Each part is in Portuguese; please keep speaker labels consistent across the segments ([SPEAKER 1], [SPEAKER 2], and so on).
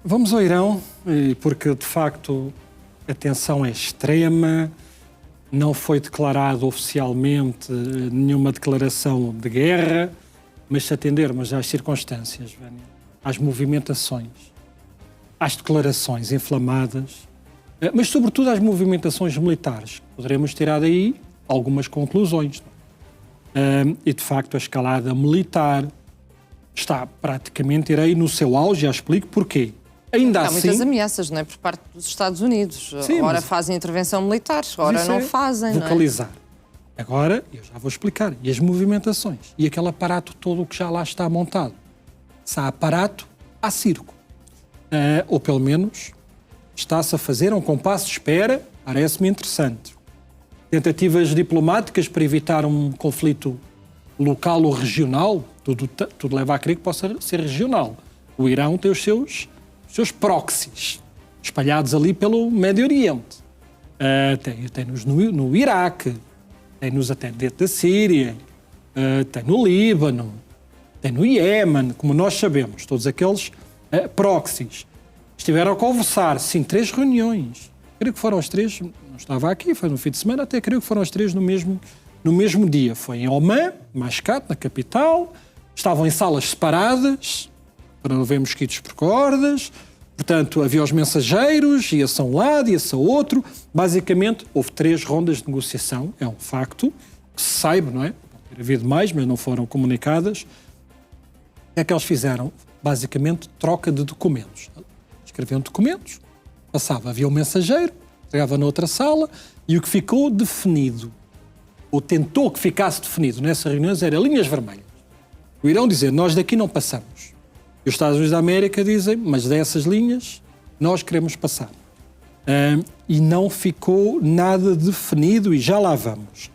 [SPEAKER 1] Vamos ao Irão, porque de facto a tensão é extrema, não foi declarado oficialmente nenhuma declaração de guerra, mas se atendermos às circunstâncias, Vânia, às movimentações, às declarações inflamadas, mas sobretudo às movimentações militares, poderemos tirar daí algumas conclusões. E de facto a escalada militar está praticamente, irei no seu auge, já explico porquê. Ainda
[SPEAKER 2] há
[SPEAKER 1] assim,
[SPEAKER 2] muitas ameaças, não é? Por parte dos Estados Unidos.
[SPEAKER 1] Sim,
[SPEAKER 2] ora
[SPEAKER 1] mas
[SPEAKER 2] fazem intervenção militar, ora não fazem,
[SPEAKER 1] vocalizar. Não é? Agora, eu já vou explicar. E as movimentações? E aquele aparato todo que já lá está montado? Se há aparato, há circo. Ou pelo menos está-se a fazer um compasso de espera, parece-me interessante. Tentativas diplomáticas para evitar um conflito local ou regional, tudo leva a crer que possa ser regional. O Irão tem os seus proxies, espalhados ali pelo Médio Oriente. Tem-nos no Iraque, tem-nos até dentro da Síria, tem no Líbano, tem no Iémen, como nós sabemos, todos aqueles proxies. Estiveram a conversar, sim, 3 reuniões. Creio que foram as 3, não estava aqui, foi no fim de semana, até creio que foram as 3 no mesmo dia. Foi em Oman, Mascate, na capital, estavam em salas separadas, para não ver mosquitos por cordas, portanto, havia os mensageiros, ia-se a um lado, ia-se a outro. Basicamente, houve 3 rondas de negociação, é um facto, que se saiba, não é? Pode ter havido mais, mas não foram comunicadas. O que é que eles fizeram? Basicamente, troca de documentos. Escreviam documentos, havia um mensageiro, entregava noutra sala, e o que ficou definido, ou tentou que ficasse definido nessas reuniões, era linhas vermelhas. O Irão dizer, nós daqui não passamos. E os Estados Unidos da América dizem, mas dessas linhas nós queremos passar. E não ficou nada definido e já lá vamos.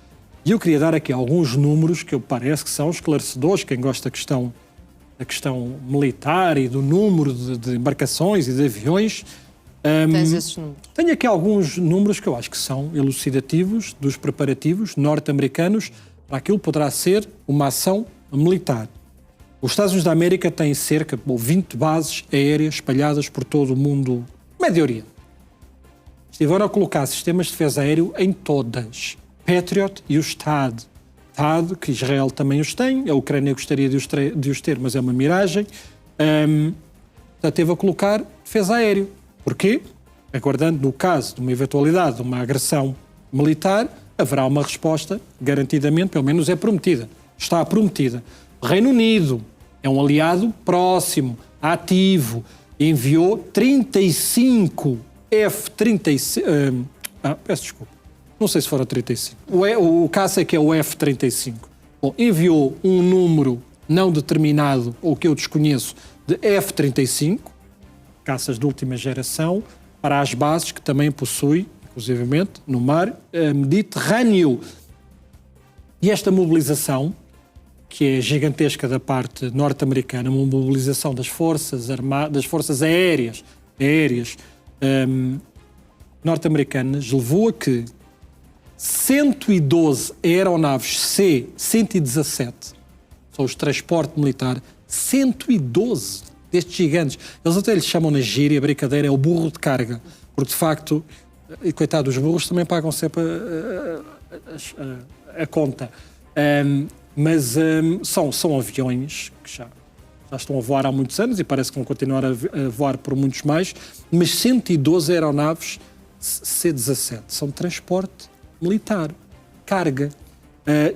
[SPEAKER 1] E eu queria dar aqui alguns números que eu parece que são esclarecedores, quem gosta da questão militar e do número de embarcações e de aviões.
[SPEAKER 2] Tens esses números? Tenho
[SPEAKER 1] aqui alguns números que eu acho que são elucidativos dos preparativos norte-americanos para aquilo que poderá ser uma ação militar. Os Estados Unidos da América têm cerca de 20 bases aéreas espalhadas por todo o mundo Médio Oriente. Estiveram a colocar sistemas de defesa aéreo em todas. Patriot e os THAAD. THAAD, que Israel também os tem, a Ucrânia gostaria de os ter, mas é uma miragem. Já teve a colocar defesa aéreo. Porquê? Aguardando, no caso de uma eventualidade, de uma agressão militar, haverá uma resposta, garantidamente, pelo menos é prometida. Está prometida. O Reino Unido é um aliado próximo, ativo, enviou 35 F-35... peço desculpa, não sei se foram 35. O caça é que é o F-35. Bom, enviou um número não determinado, ou que eu desconheço, de F-35, caças de última geração, para as bases que também possui, inclusivamente, no mar Mediterrâneo. E esta mobilização, que é gigantesca da parte norte-americana, uma mobilização das forças armadas, das forças aéreas norte-americanas, levou a que 112 aeronaves C-117, são os transporte militar, 112 destes gigantes. Eles até lhes chamam na gíria, a brincadeira é o burro de carga, porque de facto, e coitado, os burros também pagam sempre a conta. Mas são aviões que já estão a voar há muitos anos e parece que vão continuar a voar por muitos mais, mas 112 aeronaves C-17 são de transporte militar, carga.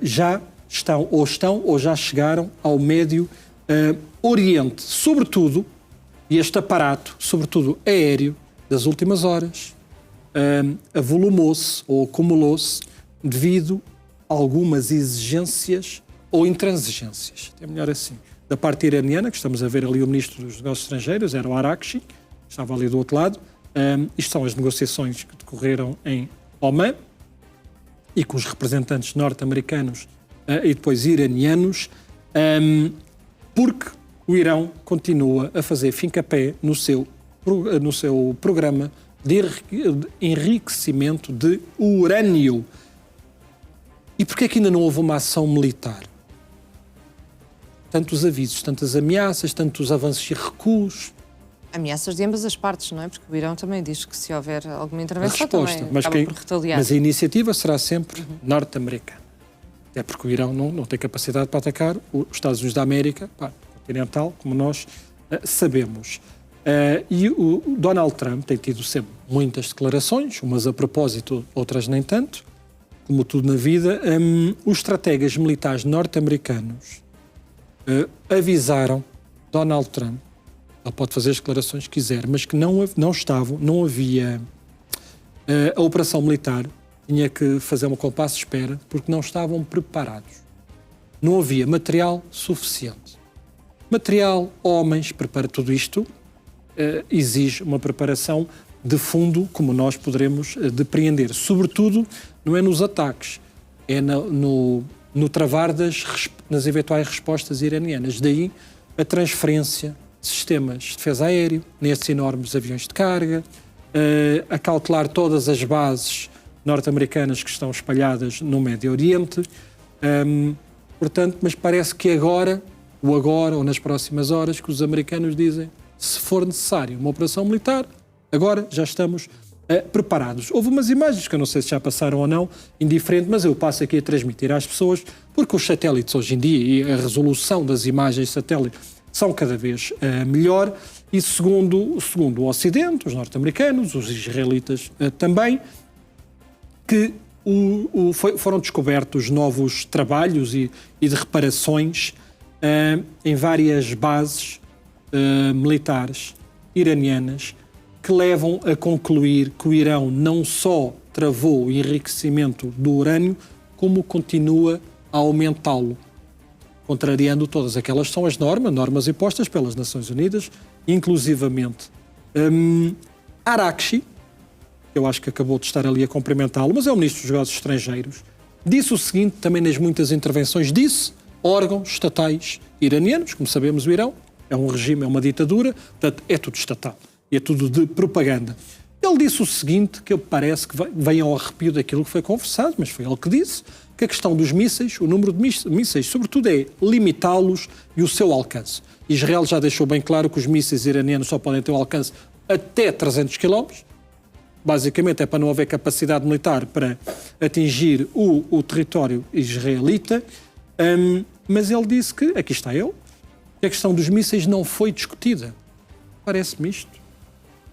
[SPEAKER 1] Já estão ou já chegaram ao Médio Oriente. Sobretudo, e este aparato, sobretudo aéreo, das últimas horas, avolumou-se ou acumulou-se devido a algumas exigências ou intransigências, é melhor assim, da parte iraniana, que estamos a ver ali o Ministro dos Negócios Estrangeiros, era o Araghchi, estava ali do outro lado. Isto são as negociações que decorreram em Oman e com os representantes norte-americanos e depois iranianos, porque o Irão continua a fazer fincapé no seu programa de enriquecimento de urânio. E porquê é que ainda não houve uma ação militar? Tantos avisos, tantas ameaças, tantos avanços e recuos,
[SPEAKER 2] Ameaças de ambas as partes, não é? Porque o Irão também diz que se houver alguma intervenção
[SPEAKER 1] resposta,
[SPEAKER 2] também
[SPEAKER 1] mas,
[SPEAKER 2] acaba por retaliar.
[SPEAKER 1] mas a iniciativa será sempre norte-americana. Até porque o Irão não tem capacidade para atacar os Estados Unidos da América, continental, como nós sabemos. E o Donald Trump tem tido sempre muitas declarações, umas a propósito, outras nem tanto, como tudo na vida. Os estrategas militares norte-americanos avisaram Donald Trump, ele pode fazer as declarações que quiser, mas que não havia a operação militar, tinha que fazer um compasso de espera, porque não estavam preparados. Não havia material suficiente. Material, homens, prepara tudo isto, exige uma preparação de fundo, como nós poderemos depreender. Sobretudo, não é nos ataques, é no travar nas eventuais respostas iranianas. Daí a transferência de sistemas de defesa aéreo, nesses enormes aviões de carga, a cautelar todas as bases norte-americanas que estão espalhadas no Médio Oriente. Portanto, mas parece que agora ou nas próximas horas, que os americanos dizem, se for necessário uma operação militar, agora já estamos preparados. Houve umas imagens que eu não sei se já passaram ou não, indiferente, mas eu passo aqui a transmitir às pessoas, porque os satélites hoje em dia e a resolução das imagens de satélite são cada vez melhor, e segundo o Ocidente, os norte-americanos, os israelitas também, que foram descobertos novos trabalhos e de reparações em várias bases militares iranianas, que levam a concluir que o Irão não só travou o enriquecimento do urânio, como continua a aumentá-lo, contrariando todas aquelas são as normas impostas pelas Nações Unidas, inclusivamente. Araghchi, que eu acho que acabou de estar ali a cumprimentá-lo, mas é o Ministro dos Negócios Estrangeiros, disse o seguinte, também nas muitas intervenções, disse órgãos estatais iranianos, como sabemos o Irão é um regime, é uma ditadura, portanto é tudo estatal, e é tudo de propaganda. Ele disse o seguinte, que eu parece que vem ao arrepio daquilo que foi conversado, mas foi ele que disse, que a questão dos mísseis, o número de mísseis, sobretudo, é limitá-los e o seu alcance. Israel já deixou bem claro que os mísseis iranianos só podem ter um alcance até 300 km, basicamente é para não haver capacidade militar para atingir o território israelita, mas ele disse que, aqui está ele, que a questão dos mísseis não foi discutida. Parece-me isto.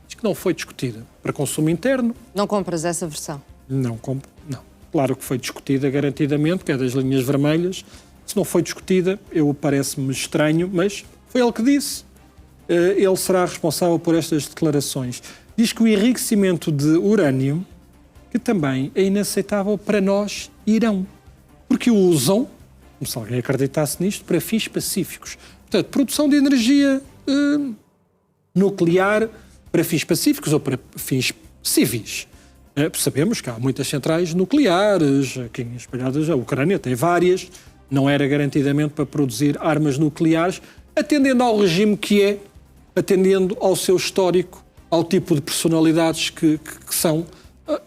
[SPEAKER 1] Diz que não foi discutida para consumo interno.
[SPEAKER 2] Não compras essa versão?
[SPEAKER 1] Não compro, não. Claro que foi discutida garantidamente, que é das linhas vermelhas. Se não foi discutida, parece-me estranho, mas foi ele que disse. Ele será responsável por estas declarações. Diz que o enriquecimento de urânio, que também é inaceitável para nós, Irão. Porque o usam, como se alguém acreditasse nisto, para fins pacíficos. Portanto, produção de energia nuclear para fins pacíficos ou para fins civis. Sabemos que há muitas centrais nucleares aqui espalhadas, a Ucrânia tem várias, não era garantidamente para produzir armas nucleares, atendendo ao regime que é, atendendo ao seu histórico, ao tipo de personalidades que são.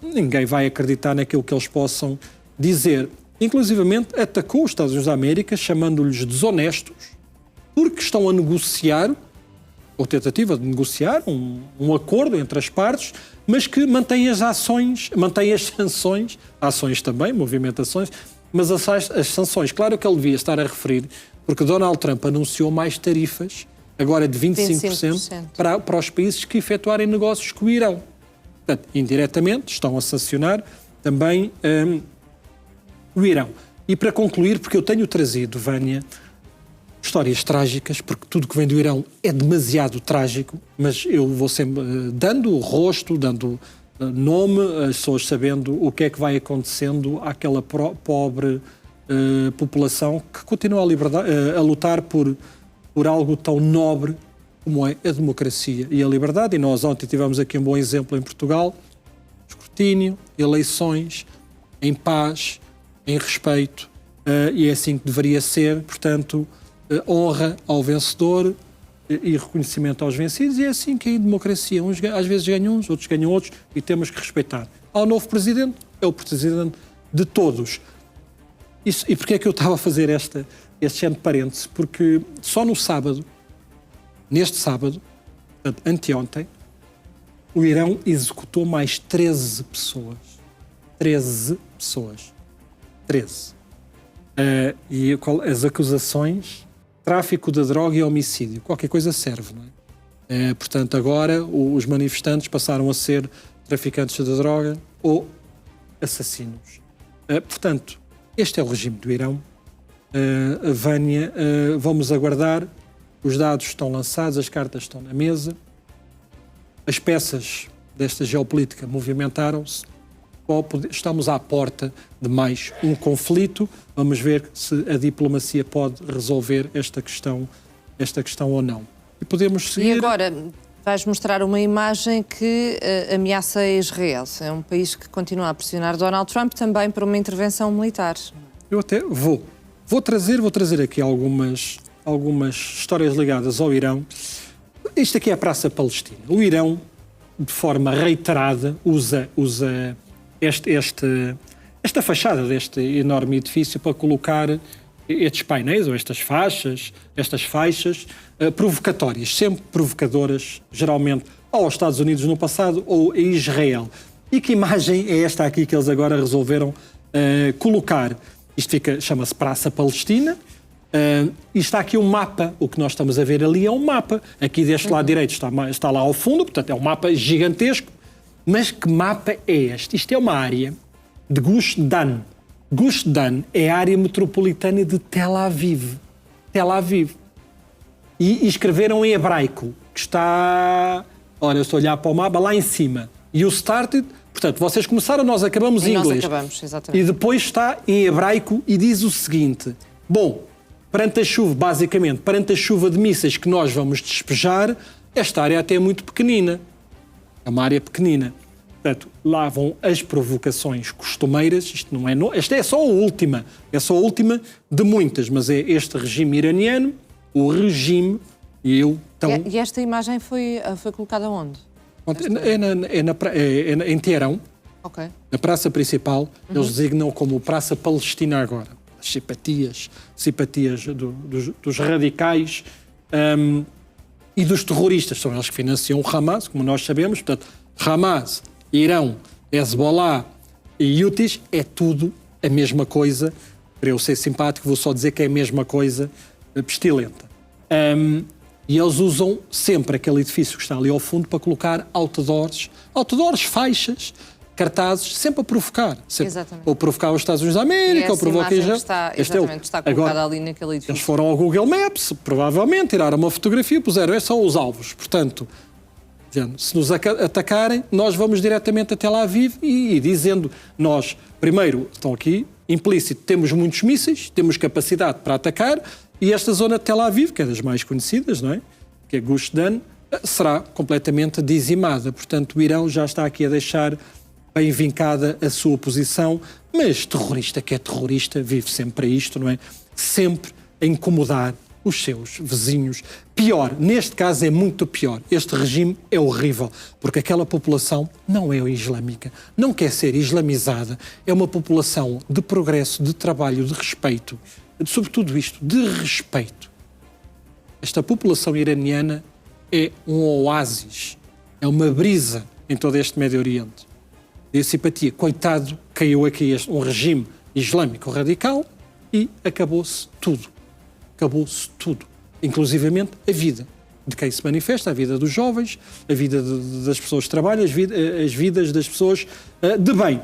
[SPEAKER 1] Ninguém vai acreditar naquilo que eles possam dizer. Inclusivamente atacou os Estados Unidos da América, chamando-lhes desonestos, porque estão a negociar, ou tentativa de negociar, um acordo entre as partes, mas que mantém as ações, mantém as sanções, ações também, movimentações, mas as sanções, claro que ele devia estar a referir, porque Donald Trump anunciou mais tarifas, agora de 25%. Para os países que efetuarem negócios com o Irão. Portanto, indiretamente, estão a sancionar também o Irão. E para concluir, porque eu tenho trazido, Vânia, histórias trágicas, porque tudo que vem do Irão é demasiado trágico, mas eu vou sempre dando rosto, dando nome, as pessoas sabendo o que é que vai acontecendo àquela pobre população que continua a lutar por algo tão nobre como é a democracia e a liberdade. E nós ontem tivemos aqui um bom exemplo em Portugal, escrutínio, eleições, em paz, em respeito, e é assim que deveria ser, portanto, honra ao vencedor e reconhecimento aos vencidos, e é assim que é em democracia. Uns às vezes ganham uns, outros ganham outros, e temos que respeitar. Ao novo presidente, é o presidente de todos. E porquê é que eu estava a fazer este ano de parênteses? Porque só no sábado, neste sábado, Portanto, anteontem, o Irão executou mais 13 pessoas. 13 pessoas. 13. E as acusações, tráfico de droga e homicídio. Qualquer coisa serve, não é? Portanto, agora os manifestantes passaram a ser traficantes de droga ou assassinos. Portanto, este é o regime do Irão. Vânia, vamos aguardar. Os dados estão lançados, as cartas estão na mesa. As peças desta geopolítica movimentaram-se. Estamos à porta de mais um conflito. Vamos ver se a diplomacia pode resolver esta questão ou não. E podemos seguir...
[SPEAKER 2] E agora vais mostrar uma imagem que ameaça Israel. É um país que continua a pressionar Donald Trump também por uma intervenção militar.
[SPEAKER 1] Eu até vou trazer aqui algumas histórias ligadas ao Irão. Isto aqui é a Praça Palestina. O Irão, de forma reiterada, usa esta fachada deste enorme edifício para colocar estes painéis ou estas faixas provocatórias, sempre provocadoras, geralmente ou aos Estados Unidos no passado ou a Israel. E que imagem é esta aqui que eles agora resolveram colocar? Isto chama-se Praça Palestina. E está aqui um mapa. O que nós estamos a ver ali é um mapa. Aqui deste lado direito está lá ao fundo, portanto é um mapa gigantesco. Mas que mapa é este? Isto é uma área de Gush Dan. Gush Dan é a área metropolitana de Tel Aviv. Tel Aviv. E escreveram em hebraico, que está... Olha, eu estou a olhar para o mapa, lá em cima. You started... Portanto, vocês começaram, nós acabamos em inglês.
[SPEAKER 2] Nós acabamos, exatamente.
[SPEAKER 1] E depois está em hebraico e diz o seguinte. Bom, perante a chuva de mísseis que nós vamos despejar, esta área até é muito pequenina. É uma área pequenina. Portanto, lá vão as provocações costumeiras. Isto não é esta é só a última. É só a última de muitas, mas é este regime iraniano, o regime,
[SPEAKER 2] E esta imagem foi colocada onde?
[SPEAKER 1] Em Teherão,
[SPEAKER 2] okay.
[SPEAKER 1] Na praça principal. Eles designam como Praça Palestina agora. As simpatias dos radicais e dos terroristas. São eles que financiam o Hamas, como nós sabemos. Portanto, Hamas, Irão, Hezbollah e Houthis é tudo a mesma coisa. Para eu ser simpático, vou só dizer que é a mesma coisa pestilenta. E eles usam sempre aquele edifício que está ali ao fundo para colocar outdoors, faixas, cartazes, sempre a provocar.
[SPEAKER 2] Exatamente.
[SPEAKER 1] Ou provocar os Estados Unidos da América, ou provocar Israel.
[SPEAKER 2] Está colocada ali naquele edifício.
[SPEAKER 1] Eles foram ao Google Maps, provavelmente, tiraram uma fotografia, puseram, são os alvos. Portanto, se nos atacarem, nós vamos diretamente a Tel Aviv e dizendo, nós, primeiro, estão aqui, implícito, temos muitos mísseis, temos capacidade para atacar, e esta zona de Tel Aviv, que é das mais conhecidas, não é? Que é Gush Dan, será completamente dizimada. Portanto, o Irão já está aqui a deixar bem vincada a sua posição, mas terrorista que é terrorista vive sempre para isto, não é? Sempre a incomodar os seus vizinhos. Pior, neste caso é muito pior. Este regime é horrível, porque aquela população não é islâmica, não quer ser islamizada, é uma população de progresso, de trabalho, de respeito, sobretudo isto, de respeito. Esta população iraniana é um oásis, é uma brisa em todo este Médio Oriente. De simpatia, coitado, caiu aqui um regime islâmico radical e acabou-se tudo. Acabou-se tudo. Inclusivamente a vida de quem se manifesta, a vida dos jovens, a vida das pessoas que trabalham, as vidas das pessoas de bem.